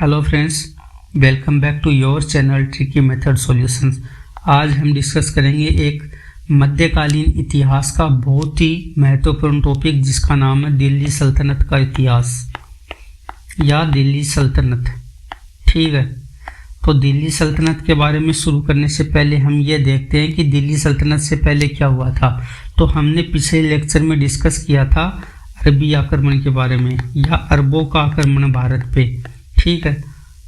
Hello friends, welcome back to your channel tricky method solutions. आज हम discuss करेंगे एक मध्यकालीन इतिहास का बहुत ही महत्वपूर्ण टॉपिक जिसका नाम है दिल्ली सल्तनत का इतिहास या दिल्ली सल्तनत। ठीक है, तो दिल्ली सल्तनत के बारे में शुरू करने से पहले हम ये देखते हैं कि दिल्ली सल्तनत से पहले क्या हुआ था। तो हमने पिछले लेक्चर में डिस्कस किया था अरबी आक्रमण के बारे में या अरबों का आक्रमण भारत पे। ठीक है,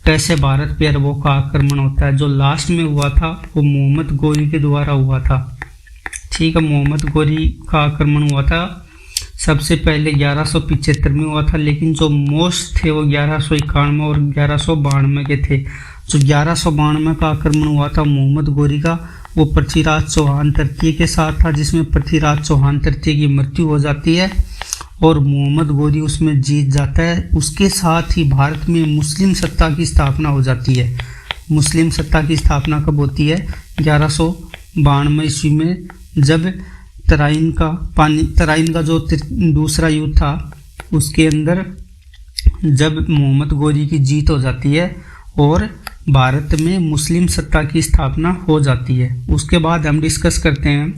कैसे भारत पे अरबों का आक्रमण होता है। जो लास्ट में हुआ था वो मोहम्मद गोरी के द्वारा हुआ था। ठीक है, मोहम्मद गोरी का आक्रमण हुआ था सबसे पहले 1175 में हुआ था, लेकिन जो मोस्ट थे वो 1191 और 1192 के थे। जो 1192 का आक्रमण हुआ था मोहम्मद गोरी का, वो पृथ्वीराज चौहान तृतीय के साथ था, जिसमें पृथ्वीराज चौहान तृतीय की मृत्यु हो जाती है और मोहम्मद गोरी उसमें जीत जाता है। उसके साथ ही भारत में मुस्लिम सत्ता की स्थापना हो जाती है। मुस्लिम सत्ता की स्थापना कब होती है? 1192 ईस्वी में, जब तराइन का जो दूसरा युद्ध था उसके अंदर जब मोहम्मद गोरी की जीत हो जाती है और भारत में मुस्लिम सत्ता की स्थापना हो जाती है। उसके बाद हम डिस्कस करते हैं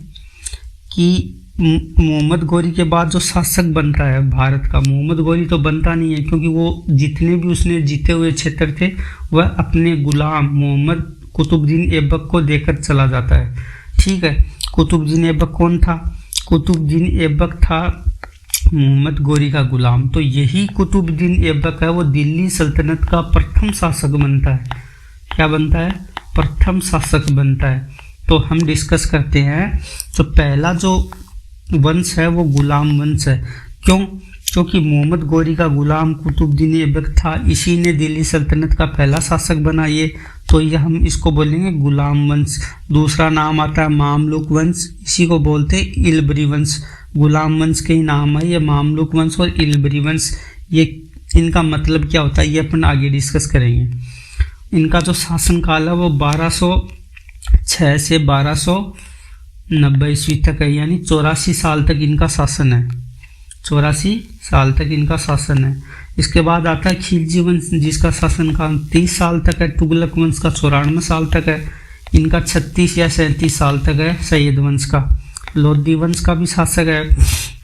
कि मोहम्मद गोरी के बाद जो शासक बनता है भारत का, मोहम्मद गोरी तो बनता नहीं है क्योंकि वो जितने भी उसने जीते हुए क्षेत्र थे वह अपने गुलाम मोहम्मद कुतुबुद्दीन ऐबक को देकर चला जाता है। ठीक है, कुतुबुद्दीन ऐबक कौन था? कुतुबुद्दीन ऐबक था मोहम्मद गोरी का गुलाम। तो यही कुतुबुद्दीन ऐबक है, वो दिल्ली सल्तनत का प्रथम शासक बनता है। क्या बनता है? प्रथम शासक बनता है। तो हम डिस्कस करते हैं, तो पहला जो वंश है वो गुलाम वंश है। क्यों? क्योंकि मोहम्मद गोरी का गुलाम कुतुबुद्दीन ऐबक था, इसी ने दिल्ली सल्तनत का पहला शासक बना ये, तो ये हम इसको बोलेंगे गुलाम वंश। दूसरा नाम आता है मामलुक वंश, इसी को बोलते हैं इल्बरी वंश। गुलाम वंश के ही नाम है ये मामलुक वंश और इल्बरी वंश। ये इनका मतलब क्या होता है ये अपन आगे डिस्कस करेंगे। इनका जो शासनकाल है वो 1206 से 1290 ईस्वी तक है, यानी 84 साल तक इनका शासन है। 84 साल तक इनका शासन है। इसके बाद आता है खिलजी वंश, जिसका शासनकाल 30 साल तक है। तुगलक वंश का 94 साल तक है। इनका 36 या 37 साल तक है। सैयद वंश का, लोधी वंश का भी शासक है,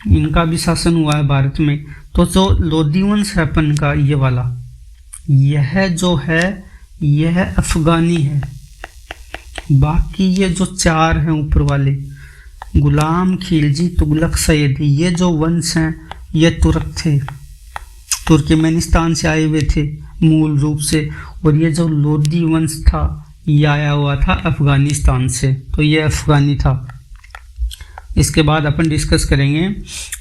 इनका भी शासन हुआ है भारत में। तो जो लोधी वंश है अपन का ये वाला, यह जो है यह अफगानी है। बाकी ये जो चार हैं ऊपर वाले, गुलाम, खिलजी, तुगलक, सैयदी, ये जो वंश हैं ये तुर्क थे, तुर्कमेनिस्तान से आए हुए थे मूल रूप से। और ये जो लोधी वंश था ये आया हुआ था अफगानिस्तान से, तो ये अफगानी था। इसके बाद अपन डिस्कस करेंगे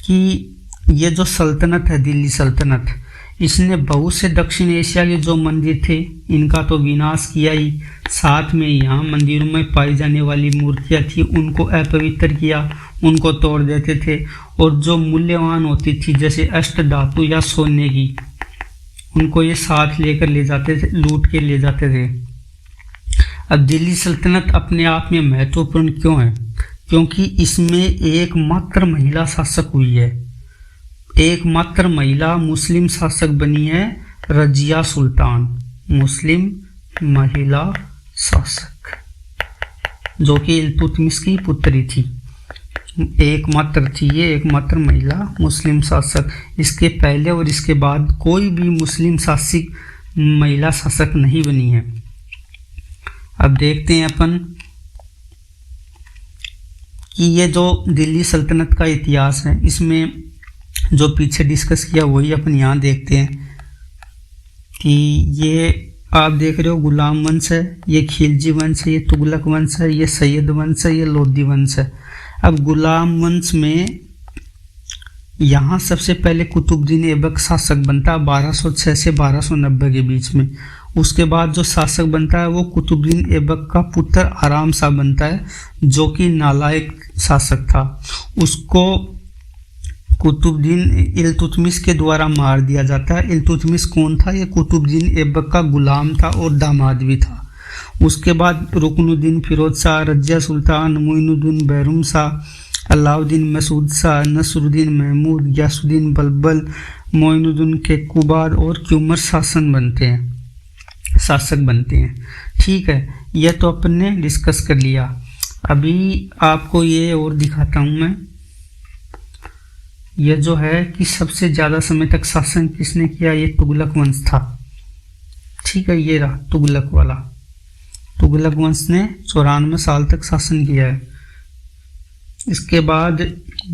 कि ये जो सल्तनत है दिल्ली सल्तनत, इसने बहुत से दक्षिण एशिया के जो मंदिर थे इनका तो विनाश किया ही, साथ में यहाँ मंदिरों में पाई जाने वाली मूर्तियाँ थी उनको अपवित्र किया, उनको तोड़ देते थे। और जो मूल्यवान होती थी जैसे अष्ट धातु या सोने की, उनको ये साथ लेकर ले जाते थे, लूट के ले जाते थे। अब दिल्ली सल्तनत अपने आप में महत्वपूर्ण क्यों है? क्योंकि इसमें एकमात्र महिला शासक हुई है। एकमात्र महिला मुस्लिम शासक बनी है रजिया सुल्तान, मुस्लिम महिला शासक, जो कि इल्तुतमिश की पुत्री थी। एकमात्र थी ये, एकमात्र महिला मुस्लिम शासक। इसके पहले और इसके बाद कोई भी मुस्लिम शासक महिला शासक नहीं बनी है। अब देखते हैं अपन कि ये जो दिल्ली सल्तनत का इतिहास है इसमें जो पीछे डिस्कस किया वही अपन यहाँ देखते हैं कि ये आप देख रहे हो गुलाम वंश है, ये खिलजी वंश है, ये तुगलक वंश है, ये सैयद वंश है, ये लोधी वंश है। अब गुलाम वंश में यहाँ सबसे पहले कुतुबुद्दीन ऐबक शासक बनता है 1206 से 1290 के बीच में। उसके बाद जो शासक बनता है वो कुतुबुद्दीन ऐबक का पुत्र आराम शाह बनता है, जो कि नालायक शासक था। उसको कुतुबुद्दीन इल्तुतमिश के द्वारा मार दिया जाता है। इल्तुतमिश कौन था? ये कुतुबुद्दीन ऐबक का गुलाम था और दामाद भी था। उसके बाद रुकनुद्दीन फिरोज शाह, रजिया सुल्तान, मोइनुद्दीन बैरूम शाह, अलाउद्दीन मसूद शाह, नसरुद्दीन महमूद, गयासुद्दीन बलबल, मोइनुद्दीन के कुबाद और क्यूमर शासन बनते हैं। शासक बनते हैं। ठीक है, यह तो अपन ने डिस्कस कर लिया। अभी आपको ये और दिखाता हूँ मैं, यह जो है कि सबसे ज़्यादा समय तक शासन किसने किया, ये तुगलक वंश था। ठीक है, ये रहा तुगलक वाला। तुगलक वंश ने 94 साल तक शासन किया है। इसके बाद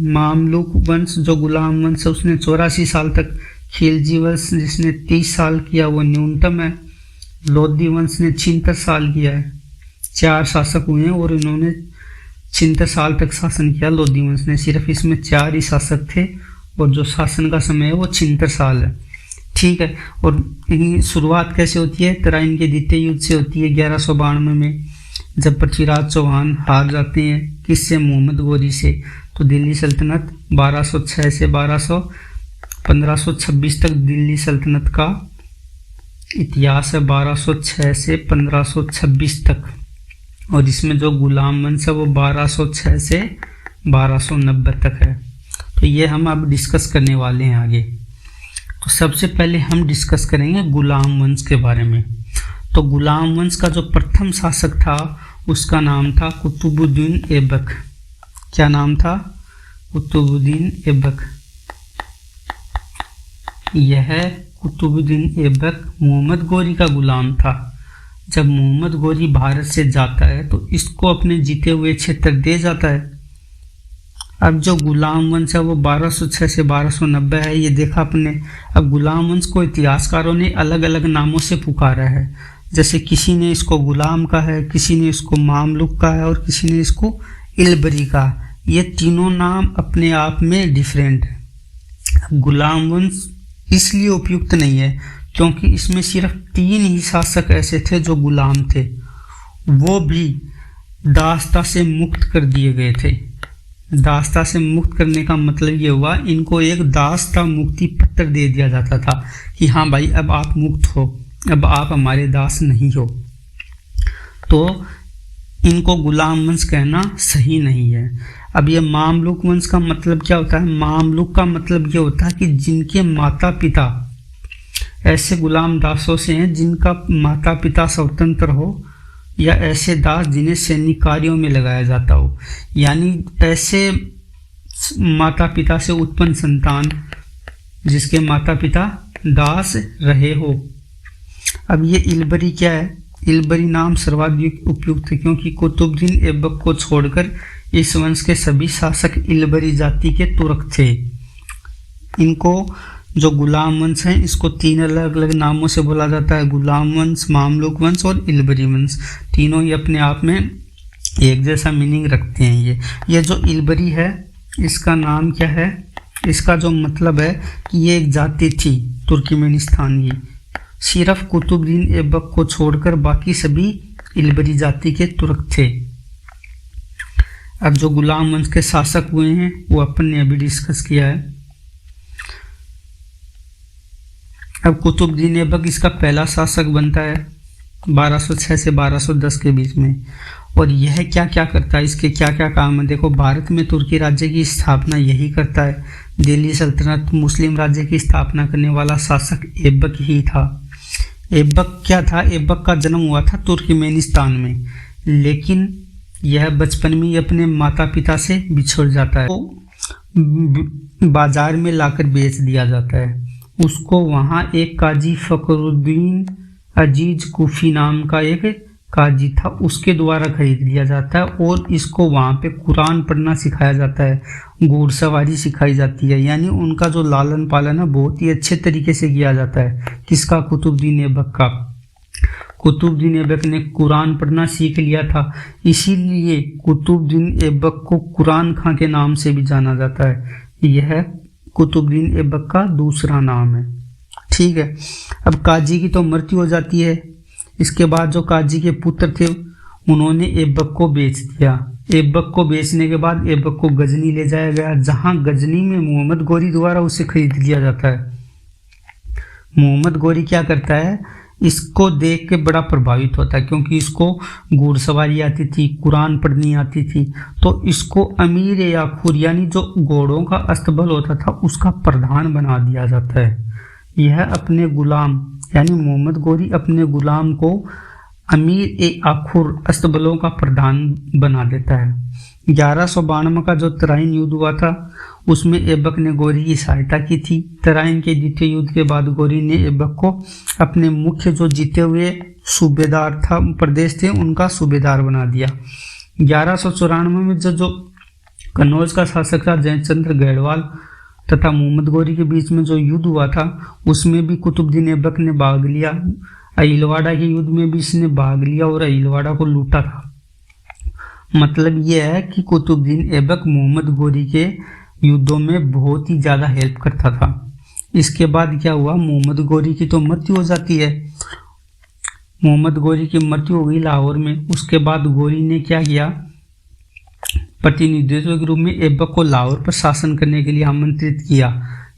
मामलुक वंश जो गुलाम वंश है उसने 84 साल तक, खिलजी वंश जिसने 30 साल किया वो न्यूनतम है, लोधी वंश ने 76 साल किया है। 4 शासक हुए हैं और इन्होंने 76 साल तक शासन किया। लोधी वंश ने सिर्फ इसमें 4 ही शासक थे और जो शासन का समय है वो 76 साल है। ठीक है, और इनकी शुरुआत कैसे होती है, तराइन के द्वितीय युद्ध से होती है 1192 में, जब पृथ्वीराज चौहान हार जाते हैं। किससे, मोहम्मद गोरी से। तो दिल्ली सल्तनत 1206 से 1526 तक दिल्ली सल्तनत का इतिहास है, 1206 से 1526 तक। और इसमें जो गुलाम वंश है वो 1206 से 1290 तक है। तो ये हम अब डिस्कस करने वाले हैं आगे। तो सबसे पहले हम डिस्कस करेंगे गुलाम वंश के बारे में। तो गुलाम वंश का जो प्रथम शासक था उसका नाम था कुतुबुद्दीन ऐबक। क्या नाम था, कुतुबुद्दीन ऐबक। यह कुतुबुद्दीन ऐबक मोहम्मद गोरी का गुलाम था। जब मोहम्मद गोरी भारत से जाता है तो इसको अपने जीते हुए क्षेत्र दे जाता है। अब जो गुलाम वंश है वो 1206 से 1290 है, ये देखा आपने। अब गुलाम वंश को इतिहासकारों ने अलग अलग नामों से पुकारा है। जैसे किसी ने इसको गुलाम का है, किसी ने इसको मामलुक का है और किसी ने इसको इलबरी का। ये तीनों नाम अपने आप में डिफरेंट है। अब गुलाम वंश इसलिए उपयुक्त नहीं है क्योंकि इसमें सिर्फ 3 ही शासक ऐसे थे जो गुलाम थे, वो भी दासता से मुक्त कर दिए गए थे। दासता से मुक्त करने का मतलब ये हुआ, इनको एक दासता मुक्ति पत्र दे दिया जाता था कि हाँ भाई अब आप मुक्त हो, अब आप हमारे दास नहीं हो। तो इनको गुलाम वंश कहना सही नहीं है। अब ये मामलुक वंश का मतलब क्या होता है, मामलुक का मतलब ये होता है कि जिनके माता पिता ऐसे गुलाम दासों से हैं जिनका माता पिता स्वतंत्र हो, या ऐसे दास जिन्हें सैनिक कार्यों में लगाया जाता हो, यानी ऐसे माता पिता से उत्पन्न संतान जिसके माता पिता दास रहे हो। अब ये इलबरी क्या है, इलबरी नाम सर्वाधिक उपयुक्त है क्योंकि कुतुबुद्दीन ऐबक को छोड़कर इस वंश के सभी शासक इलबरी जाति के तुर्क थे। इनको जो गुलाम वंश है इसको 3 अलग अलग नामों से बोला जाता है, गुलाम वंश, मामलुक वंश और इलबरी वंश। तीनों ही अपने आप में एक जैसा मीनिंग रखते हैं। ये जो इलबरी है इसका नाम क्या है, इसका जो मतलब है कि ये एक जाति थी तुर्कमेनिस्तान की। सिर्फ कुतुबुद्दीन ऐबक को छोड़कर बाकी सभी इलबरी जाति के तुर्क थे। अब जो गुलाम वंश के शासक हुए हैं वो अपन ने अभी डिस्कस किया है। अब कुतुबुद्दीन ऐबक इसका पहला शासक बनता है 1206 से 1210 के बीच में। और यह क्या क्या करता है, इसके क्या क्या काम है, देखो भारत में तुर्की राज्य की स्थापना यही करता है। दिल्ली सल्तनत मुस्लिम राज्य की स्थापना करने वाला शासक ऐबक ही था। ऐबक क्या था, ऐबक का जन्म हुआ था तुर्कमेनिस्तान में, लेकिन यह बचपन में ही अपने माता पिता से बिछड़ जाता है। तो बाजार में लाकर बेच दिया जाता है। उसको वहाँ एक काजी फखरुद्दीन अजीज कुफी नाम का एक काजी था, उसके द्वारा खरीद लिया जाता है और इसको वहाँ पे कुरान पढ़ना सिखाया जाता है, घुड़सवारी सिखाई जाती है। यानी उनका जो लालन पालन है बहुत ही अच्छे तरीके से किया जाता है। किसका, कुतुबुद्दीन ऐबक का। कुतुबुद्दीन ऐबक ने कुरान पढ़ना सीख लिया था, इसीलिए कुतुबुद्दीन ऐबक को कुरान खां के नाम से भी जाना जाता है। यह कुतुबुद्दीन ऐबक का दूसरा नाम है। ठीक है, अब काजी की तो मृत्यु हो जाती है। इसके बाद जो काजी के पुत्र थे उन्होंने ऐबक को बेच दिया। ऐबक को बेचने के बाद ऐबक को गजनी ले जाया गया, जहां गजनी में मोहम्मद गोरी द्वारा उसे खरीद लिया जाता है। मोहम्मद गोरी क्या करता है, इसको देख के बड़ा प्रभावित होता है क्योंकि इसको घुड़सवारी आती थी, कुरान पढ़नी आती थी। तो इसको अमीर याखूर यानी जो घोड़ों का अस्तबल होता था उसका प्रधान बना दिया जाता है। यह अपने गुलाम यानी मोहम्मद गोरी अपने गुलाम को अमीर ए आखुर अस्तबलों का प्रधान बना देता है। 1192 का जो तराइन युद्ध हुआ था उसमें ऐबक ने गोरी की सहायता की थी। तराइन के द्वितीय युद्ध के बाद गोरी ने ऐबक को अपने मुख्य जो जीते हुए सूबेदार था प्रदेश थे उनका सूबेदार बना दिया। 1194 में जो कन्नौज का शासक था जयचंद्र गढ़वाल तथा मोहम्मद गोरी के बीच में जो युद्ध हुआ था उसमें भी कुतुबुद्दीन ऐबक ने भाग लिया। अहिलवाड़ा के युद्ध में भी इसने भाग लिया और अहिलवाड़ा को लूटा था। मतलब यह है कि कुतुबुद्दीन ऐबक मोहम्मद गोरी के युद्धों में बहुत ही ज़्यादा हेल्प करता था। इसके बाद क्या हुआ, मोहम्मद गोरी की तो मृत्यु हो जाती है। मोहम्मद गोरी की मृत्यु हो गई लाहौर में। उसके बाद गोरी ने क्या किया, प्रतिनिधित्व के रूप में ऐबक को लाहौर पर शासन करने के लिए आमंत्रित किया।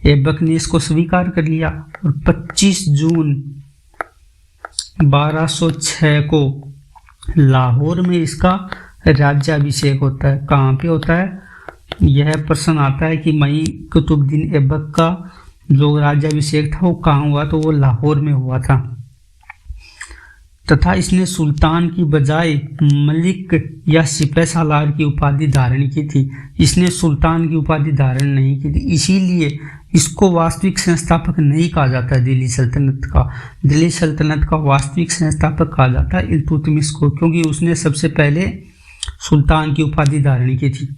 ऐबक ने इसको स्वीकार कर लिया और 25 जून 1206 को लाहौर में इसका राज्याभिषेक होता है। कहाँ पे होता है, यह प्रश्न आता है कि मई कुतुबुद्दीन ऐबक का जो राज्याभिषेक था वो कहाँ हुआ, तो वो लाहौर में हुआ था। तथा इसने सुल्तान की बजाय मलिक या सिपह सालार की उपाधि धारण की थी। इसने सुल्तान की उपाधि धारण नहीं की थी, इसीलिए इसको वास्तविक संस्थापक नहीं कहा जाता। दिल्ली सल्तनत का वास्तविक संस्थापक कहा जाता है इल्तुतमिश को, क्योंकि उसने सबसे पहले सुल्तान की उपाधि धारण की थी।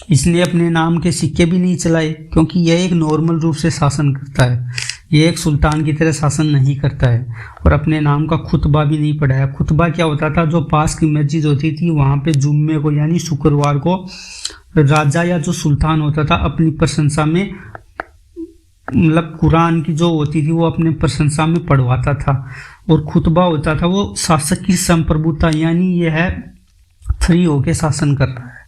इसने अपने नाम के सिक्के भी नहीं चलाए, क्योंकि यह एक नॉर्मल रूप से शासन करता है, यह एक सुल्तान की तरह शासन नहीं करता है। और अपने नाम का खुतबा भी नहीं पढ़ाया। खुतबा क्या होता था, जो पास की मस्जिद होती थी वहाँ पे जुम्मे को यानी शुक्रवार को राजा या जो सुल्तान होता था अपनी प्रशंसा में, मतलब कुरान की जो होती थी वो अपने प्रशंसा में पढ़वाता था। और खुतबा होता था वो शासक की संप्रभुता, यानी यह है फ्री होके शासन कर रहा है।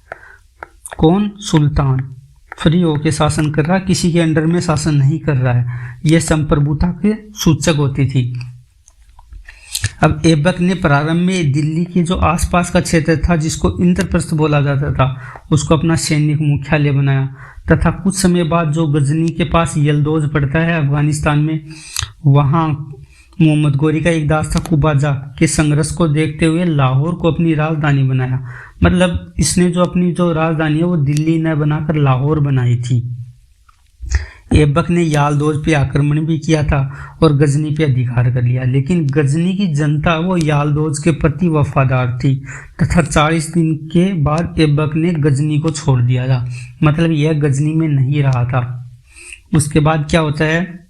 कौन, सुल्तान फ्री होके शासन कर रहा है, किसी के अंडर में शासन नहीं कर रहा है। यह संप्रभुता के सूचक होती थी। अब ऐबक ने प्रारंभ में दिल्ली के जो आसपास का क्षेत्र था जिसको इंद्रप्रस्थ बोला जाता था उसको अपना सैनिक मुख्यालय बनाया। तथा कुछ समय बाद जो गजनी के पास यलदौज पड़ता है अफगानिस्तान में, वहाँ मोहम्मद गोरी का एक दास था कुबाजा के संघर्ष को देखते हुए लाहौर को अपनी राजधानी बनाया। मतलब इसने जो अपनी जो राजधानी है वो दिल्ली न बनाकर लाहौर बनाई थी। ऐबक ने यालदौज पे आक्रमण भी किया था और गजनी पे अधिकार कर लिया, लेकिन गजनी की जनता वो यालदौज के प्रति वफादार थी। तथा 40 दिन के बाद ऐबक ने गजनी को छोड़ दिया था, मतलब यह गजनी में नहीं रहा था। उसके बाद क्या होता है,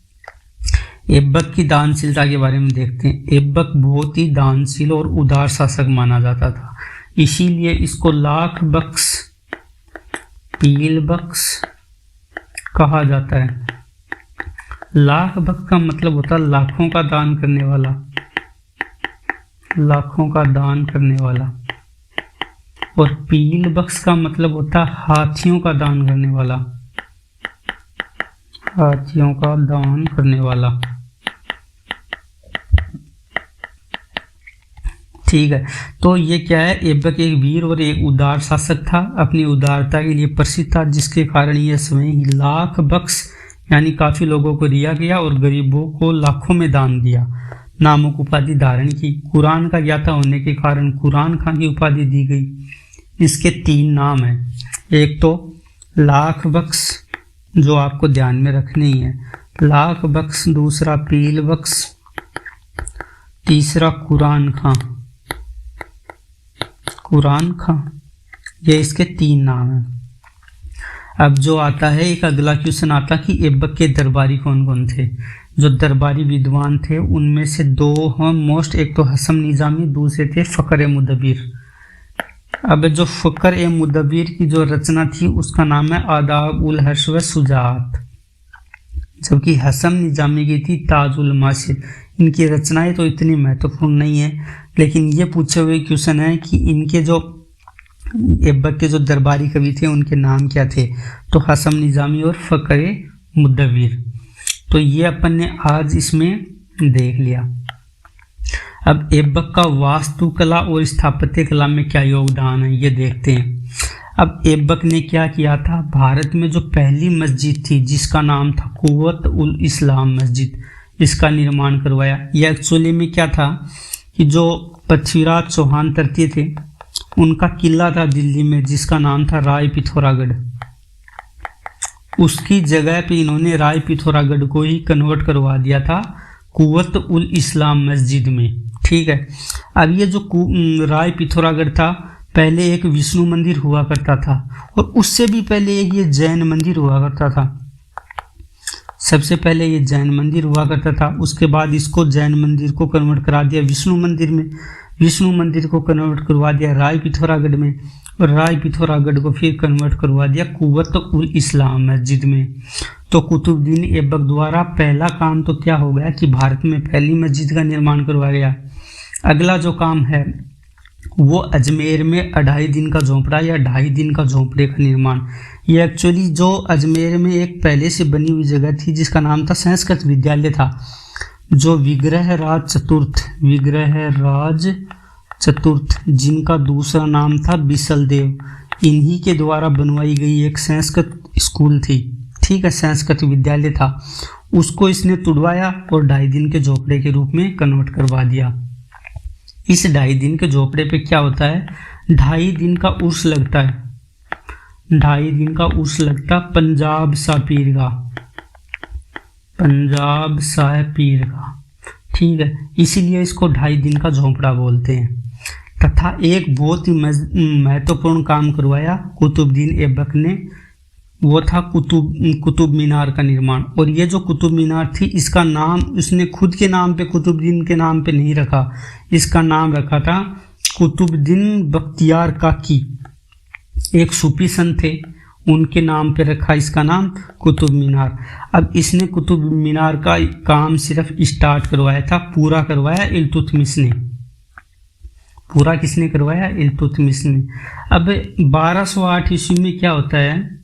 ऐबक की दानशीलता के बारे में देखते हैं। ऐबक बहुत ही दानशील और उदार शासक माना जाता था, इसीलिए इसको लाख बख्श पील बख्श कहा जाता है। लाख बख्श का मतलब होता है लाखों का दान करने वाला, लाखों का दान करने वाला। और पील बख्श का मतलब होता है हाथियों का दान करने वाला, हाथियों का दान करने वाला। ठीक है, तो ये क्या है, ऐबक एक वीर और एक उदार शासक था। अपनी उदारता के लिए प्रसिद्ध था, जिसके कारण यह स्वयं ही लाख बख्श यानी काफी लोगों को दिया गया और गरीबों को लाखों में दान दिया। नामक उपाधि धारण की। कुरान का ज्ञाता होने के कारण कुरान खां की उपाधि दी गई। इसके 3 नाम हैं, एक तो लाख बख्श जो आपको ध्यान में रखनी है, लाख बख्श, दूसरा पील बख्श, तीसरा कुरान खां। कुरान खां, ये इसके 3 नाम हैं। अब जो आता है एक अगला क्वेश्चन आता कि ऐबक के दरबारी कौन कौन थे। जो दरबारी विद्वान थे उनमें से 2 हैं मोस्ट, एक तो हसन निजामी, दूसरे थे फ़ख्र-ए-मुदब्बिर। अब जो फ़ख्र-ए-मुदब्बिर की जो रचना थी उसका नाम है आदाब उल हर्ष व शुजाअत, जबकि हसन निजामी की थी ताज उल माशिर। इनकी रचनाएं तो इतनी महत्वपूर्ण नहीं है, लेकिन ये पूछे हुए क्वेश्चन है कि इनके जो ऐबक के जो दरबारी कवि थे उनके नाम क्या थे, तो हसन निजामी और फ़ख्र-ए-मुदब्बिर। तो ये अपन ने आज इसमें देख लिया। अब ऐबक का वास्तुकला और स्थापत्य कला में क्या योगदान है ये देखते हैं। अब ऐबक ने क्या किया था, भारत में जो पहली मस्जिद थी जिसका नाम था कुव्वत उल इस्लाम मस्जिद, इसका निर्माण करवाया। यह एक्चुअली में क्या था कि जो पृथ्वीराज चौहान तृतीय थे उनका किला था दिल्ली में जिसका नाम था राय पिथौरागढ़, उसकी जगह पे इन्होंने राय पिथौरागढ़ को ही कन्वर्ट करवा दिया था कुव्वत उल इस्लाम मस्जिद में। ठीक है, अब ये जो राय पिथौरागढ़ था पहले एक विष्णु मंदिर हुआ करता था और उससे भी पहले एक ये जैन मंदिर हुआ करता था। सबसे पहले ये जैन मंदिर हुआ करता था, उसके बाद इसको जैन मंदिर को कन्वर्ट करा दिया विष्णु मंदिर में, विष्णु मंदिर को कन्वर्ट करवा दिया राय पिथौरागढ़ में, और राय पिथौरागढ़ को फिर कन्वर्ट करवा दिया कुव्वत उल इस्लाम मस्जिद में। तो कुतुबुद्दीन ऐबक द्वारा पहला काम तो क्या हो गया कि भारत में पहली मस्जिद का निर्माण करवाया गया। अगला जो काम है वो अजमेर में 2.5 दिन का झोंपड़ा या 2.5 दिन का झोंपड़े का निर्माण। ये एक्चुअली जो अजमेर में एक पहले से बनी हुई जगह थी जिसका नाम था संस्कृत विद्यालय था, जो विग्रहराज चतुर्थ जिनका दूसरा नाम था बिसलदेव, इन्हीं के द्वारा बनवाई गई एक संस्कृत स्कूल थी। ठीक है, संस्कृत विद्यालय था, उसको इसने तुड़वाया और 2.5 दिन के झोपड़े के रूप में कन्वर्ट करवा दिया। इस 2.5 दिन के झोपड़े पे क्या होता है, 2.5 दिन का उर्स लगता है, 2.5 दिन का उर्स लगता पंजाब शाह पीर का। ठीक है, इसीलिए इसको 2.5 दिन का झोंपड़ा बोलते हैं। तथा एक बहुत ही महत्वपूर्ण काम करवाया कुतुबुद्दीन ऐबक ने, वो था कुतुब मीनार का निर्माण। और ये जो कुतुब मीनार थी इसका नाम उसने खुद के नाम पे कुतुबुद्दीन के नाम पे नहीं रखा, इसका नाम रखा था कुतुबुद्दीन बख्तियार काकी, एक सूफी संत थे, उनके नाम पे रखा इसका नाम कुतुब मीनार। अब इसने कुतुब मीनार का काम सिर्फ स्टार्ट करवाया था, पूरा करवाया इल्तुतमिश ने। पूरा किसने करवाया, इल्तुतमिश ने। अब 1208 ईस्वी में क्या होता है,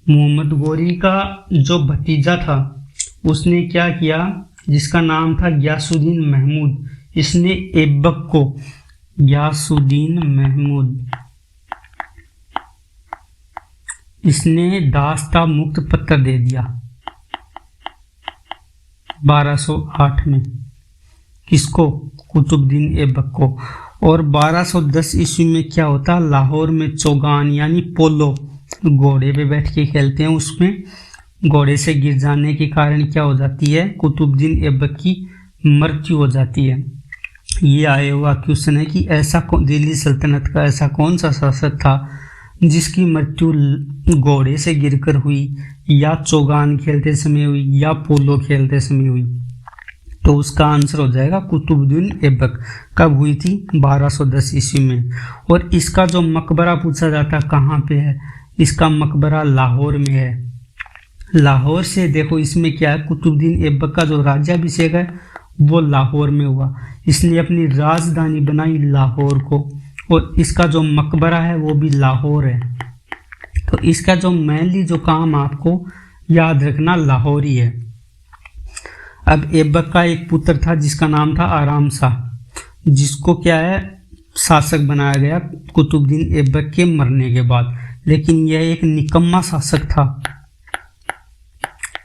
मोहम्मद गोरी का जो भतीजा था उसने क्या किया, जिसका नाम था गयासुद्दीन महमूद, इसने ऐबक को गयासुद्दीन महमूद इसने दास्ता मुक्त पत्र दे दिया 1208 में, किसको, कुतुबुद्दीन ऐबक को। और 1210 ईस्वी में क्या होता, लाहौर में चौगान यानी पोलो, घोड़े पे बैठ के खेलते हैं, उसमें घोड़े से गिर जाने के कारण क्या हो जाती है, कुतुबुद्दीन ऐबक की मृत्यु हो जाती है। ये आया हुआ क्वेश्चन है कि ऐसा दिल्ली सल्तनत का ऐसा कौन सा शासक था जिसकी मृत्यु घोड़े से गिरकर हुई, या चौगान खेलते समय हुई, या पोलो खेलते समय हुई। तो उसका आंसर हो जाएगा कुतुबुद्दीन ऐबक। कब हुई थी, 1210 ईस्वी में। और इसका जो मकबरा पूछा जाता कहाँ पे है, इसका मकबरा लाहौर में है। लाहौर से देखो इसमें क्या है, कुतुबुद्दीन ऐबक का जो राज्याभिषेक है वो लाहौर में हुआ, इसने अपनी राजधानी बनाई लाहौर को, और इसका जो मकबरा है वो भी लाहौर है। तो इसका जो मेनली जो काम आपको याद रखना लाहौर ही है। अब ऐबक का एक पुत्र था जिसका नाम था आराम शाह, जिसको क्या है शासक बनाया गया कुतुबुद्दीन ऐबक के मरने के बाद। लेकिन यह एक निकम्मा शासक था,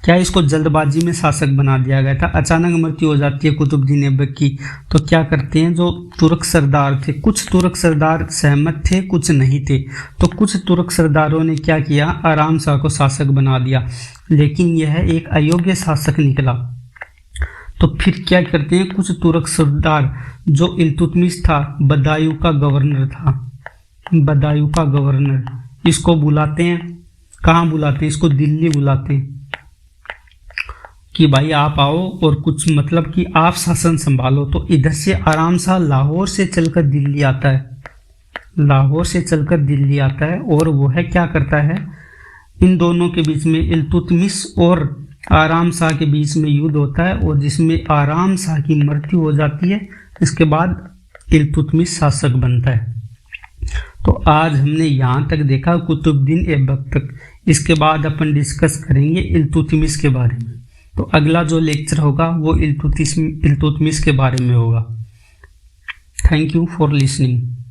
क्या इसको जल्दबाजी में शासक बना दिया गया था। अचानक मृत्यु हो जाती है कुतुबुद्दीन ऐबक की, तो क्या करते हैं, जो तुर्क सरदार थे, कुछ तुर्क सरदार सहमत थे, कुछ नहीं थे, तो कुछ तुर्क सरदारों ने क्या किया, आराम शाह को शासक बना दिया। लेकिन यह एक अयोग्य शासक निकला। तो फिर क्या करते हैं, कुछ तुर्क सरदार, जो इल्तुतमिश था बदायूं का गवर्नर था, बदायूं का गवर्नर, इसको बुलाते हैं, कहाँ बुलाते हैं, इसको दिल्ली बुलाते हैं कि भाई आप आओ और कुछ मतलब कि आप शासन संभालो। तो इधर से आराम शाह लाहौर से चलकर दिल्ली आता है, लाहौर से चलकर दिल्ली आता है, और वो है क्या करता है, इन दोनों के बीच में इल्तुतमिश और आराम शाह के बीच में युद्ध होता है, और जिसमें आराम शाह की मृत्यु हो जाती है। इसके बाद इल्तुतमिश शासक बनता है। तो आज हमने यहाँ तक देखा कुतुबुद्दीन ऐबक तक। इसके बाद अपन डिस्कस करेंगे इल्तुतमिश के बारे में। तो अगला जो लेक्चर होगा वो इल्तुतमिश के बारे में होगा। Thank you for listening.